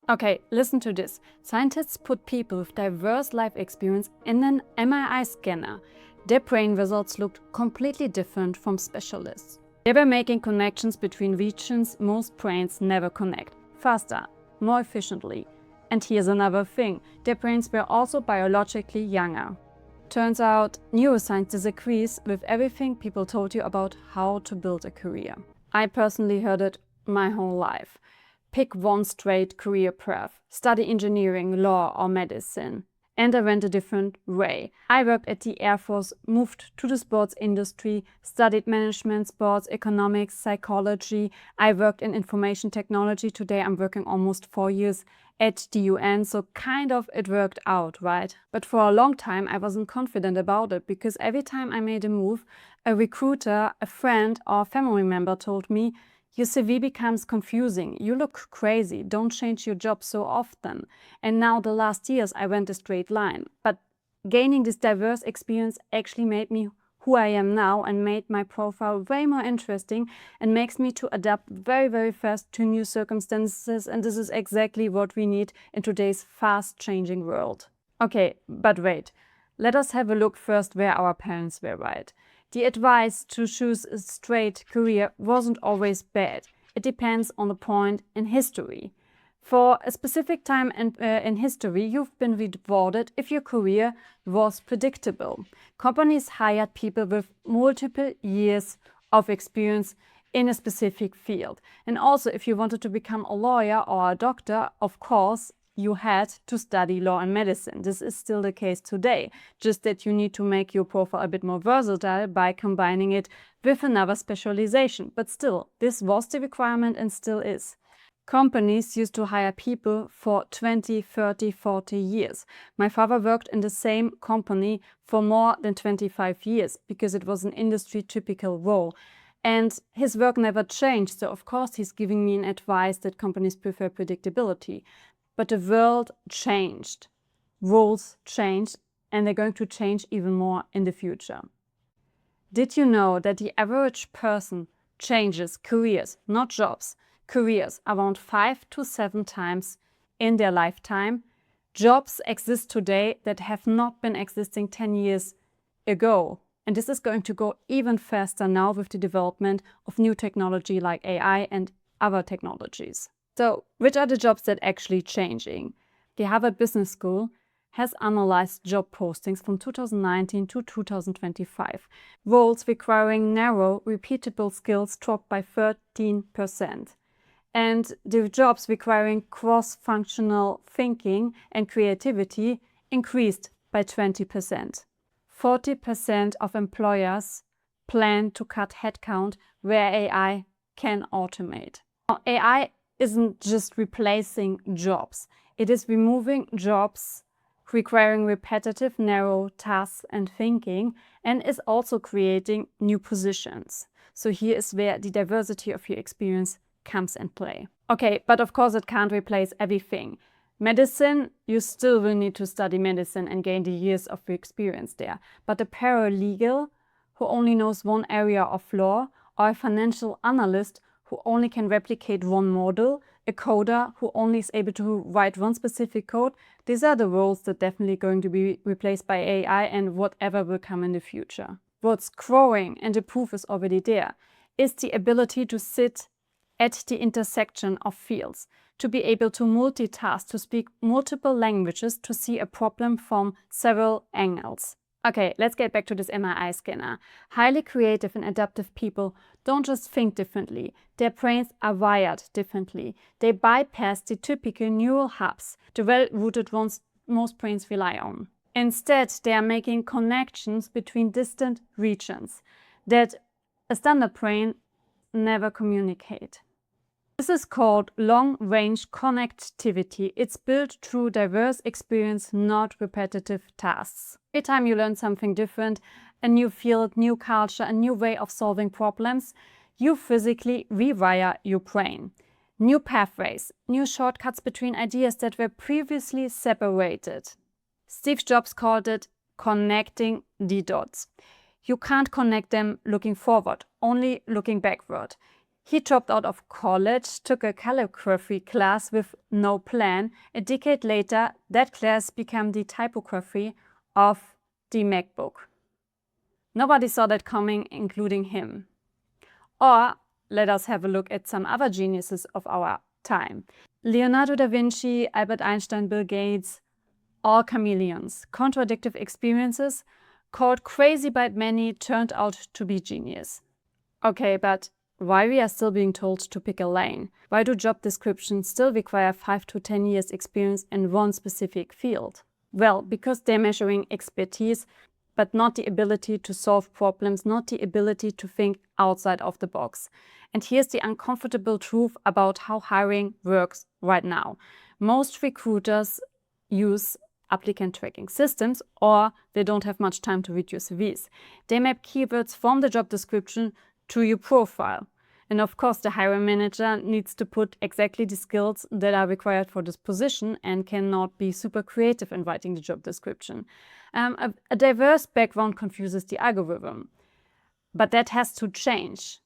Okay, listen to this. Scientists put people with diverse life experience in an MRI scanner. Their brain results looked completely different from specialists. They were making connections between regions most brains never connect. Faster, more efficiently. And here's another thing, their brains were also biologically younger. Turns out, neuroscience disagrees with everything people told you about how to build a career. I personally heard it my whole life. Pick one straight career path, study engineering, law or medicine. And I went a different way. I worked at the Air Force, moved to the sports industry, studied management, sports, economics, psychology. I worked in information technology. Today I'm working almost 4 years at the UN, so kind of it worked out, right? But for a long time I wasn't confident about it because every time I made a move, a recruiter, a friend or family member told me, "Your CV becomes confusing, you look crazy, don't change your job so often." And now the last years I went a straight line. But gaining this diverse experience actually made me who I am now and made my profile way more interesting and makes me to adapt very, very fast to new circumstances. And this is exactly what we need in today's fast-changing world. Okay, but wait. Let us have a look first where our parents were right. The advice to choose a straight career wasn't always bad. It depends on the point in history. For a specific time in history, you've been rewarded if your career was predictable. Companies hired people with multiple years of experience in a specific field. And also, if you wanted to become a lawyer or a doctor, of course, you had to study law and medicine. This is still the case today, just that you need to make your profile a bit more versatile by combining it with another specialization. But still, this was the requirement and still is. Companies used to hire people for 20, 30, 40 years. My father worked in the same company for more than 25 years because it was an industry typical role. And his work never changed, so of course he's giving me an advice that companies prefer predictability. But the world changed, rules changed, and they're going to change even more in the future. Did you know that the average person changes careers, not jobs, careers around 5 to 7 times in their lifetime? Jobs exist today that have not been existing 10 years ago. And this is going to go even faster now with the development of new technology like AI and other technologies. So, which are the jobs that are actually changing? The Harvard Business School has analyzed job postings from 2019 to 2025. Roles requiring narrow, repeatable skills dropped by 13%. And the jobs requiring cross-functional thinking and creativity increased by 20%. 40% of employers plan to cut headcount where AI can automate. Now, AI isn't just replacing jobs. It is removing jobs requiring repetitive, narrow tasks and thinking, and is also creating new positions. So here is where the diversity of your experience comes in play. Okay, but of course it can't replace everything. Medicine, you still will need to study medicine and gain the years of experience there. But a paralegal who only knows one area of law, or a financial analyst who only can replicate one model, a coder who only is able to write one specific code, these are the roles that are definitely going to be replaced by AI and whatever will come in the future. What's growing, and the proof is already there, is the ability to sit at the intersection of fields, to be able to multitask, to speak multiple languages, to see a problem from several angles. Okay, let's get back to this MRI scanner. Highly creative and adaptive people don't just think differently, their brains are wired differently. They bypass the typical neural hubs, the well-rooted ones most brains rely on. Instead, they are making connections between distant regions that a standard brain never communicate. This is called long-range connectivity. It's built through diverse experience, not repetitive tasks. Every time you learn something different, a new field, new culture, a new way of solving problems, you physically rewire your brain. New pathways, new shortcuts between ideas that were previously separated. Steve Jobs called it connecting the dots. You can't connect them looking forward, only looking backward. He dropped out of college, took a calligraphy class with no plan. A decade later, that class became the typography of the MacBook. Nobody saw that coming, including him. Or let us have a look at some other geniuses of our time. Leonardo da Vinci, Albert Einstein, Bill Gates, all chameleons. Contradictive experiences, called crazy by many, turned out to be genius. Okay, but why we are still being told to pick a lane? Why do job descriptions still require 5 to 10 years experience in one specific field? Well, because they're measuring expertise, but not the ability to solve problems, not the ability to think outside of the box. And here's the uncomfortable truth about how hiring works right now. Most recruiters use applicant tracking systems, or they don't have much time to read your CVs. They map keywords from the job description to your profile. And of course, the hiring manager needs to put exactly the skills that are required for this position and cannot be super creative in writing the job description. A diverse background confuses the algorithm, but that has to change.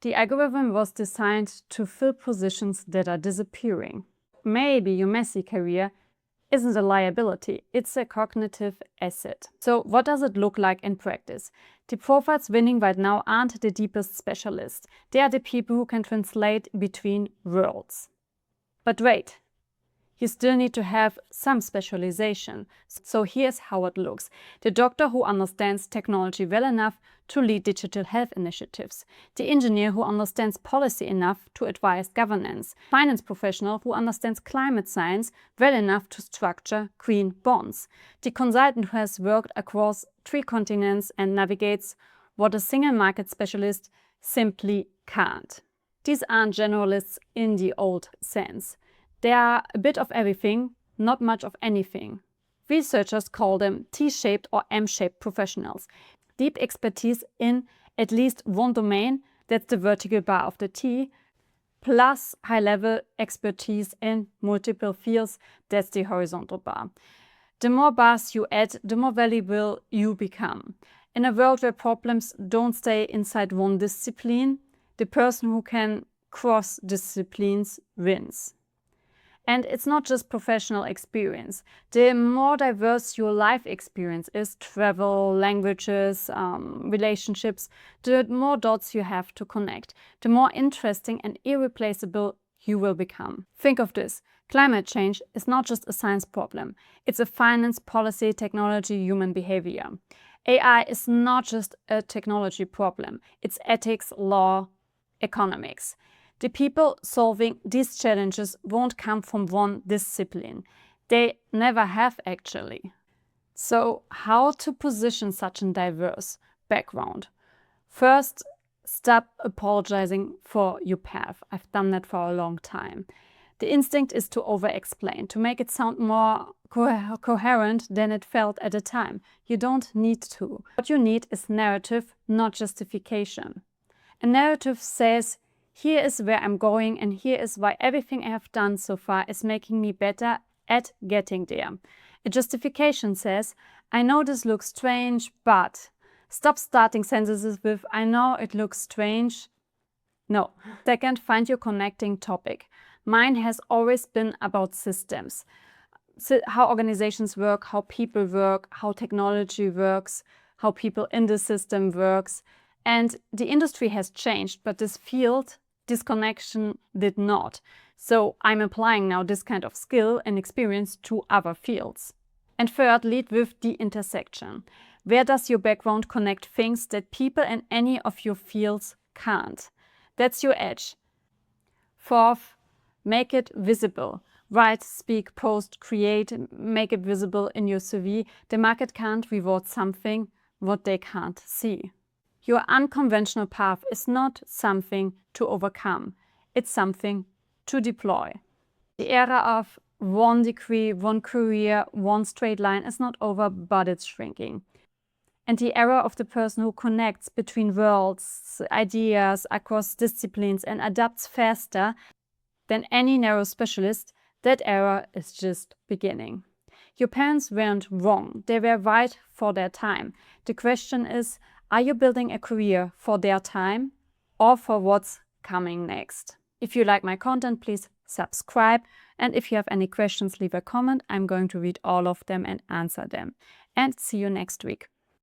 The algorithm was designed to fill positions that are disappearing. Maybe your messy career isn't a liability, it's a cognitive asset. So what does it look like in practice? The profiles winning right now aren't the deepest specialists. They are the people who can translate between worlds. But wait, you still need to have some specialization. So here's how it looks. The doctor who understands technology well enough to lead digital health initiatives. The engineer who understands policy enough to advise governance. Finance professional who understands climate science well enough to structure green bonds. The consultant who has worked across 3 continents and navigates what a single market specialist simply can't. These aren't generalists in the old sense. They are a bit of everything, not much of anything. Researchers call them T-shaped or M-shaped professionals. Deep expertise in at least one domain, that's the vertical bar of the T, plus high-level expertise in multiple fields, that's the horizontal bar. The more bars you add, the more valuable you become. In a world where problems don't stay inside one discipline, the person who can cross disciplines wins. And it's not just professional experience. The more diverse your life experience is, travel, languages, relationships, the more dots you have to connect, the more interesting and irreplaceable you will become. Think of this. Climate change is not just a science problem. It's a finance, policy, technology, human behavior. AI is not just a technology problem. It's ethics, law, economics. The people solving these challenges won't come from one discipline. They never have actually. So how to position such a diverse background? First, stop apologizing for your path. I've done that for a long time. The instinct is to over-explain, to make it sound more coherent than it felt at the time. You don't need to. What you need is narrative, not justification. A narrative says, here is where I'm going and here is why everything I have done so far is making me better at getting there. A justification says, I know this looks strange, but stop starting sentences with, I know it looks strange. No. Second, find your connecting topic. Mine has always been about systems. How organizations work, how people work, how technology works, how people in the system works. And the industry has changed, but this field, this connection did not. So I'm applying now this kind of skill and experience to other fields. And third, lead with the intersection. Where does your background connect things that people in any of your fields can't? That's your edge. Fourth, make it visible. Write, speak, post, create, make it visible in your CV. The market can't reward something what they can't see. Your unconventional path is not something to overcome. It's something to deploy. The era of one degree, one career, one straight line is not over, but it's shrinking. And the era of the person who connects between worlds, ideas across disciplines and adapts faster than any narrow specialist, that era is just beginning. Your parents weren't wrong. They were right for their time. The question is, are you building a career for their time or for what's coming next. If you like my content, please subscribe. And if you have any questions, leave a comment. I'm going to read all of them and answer them. And see you next week.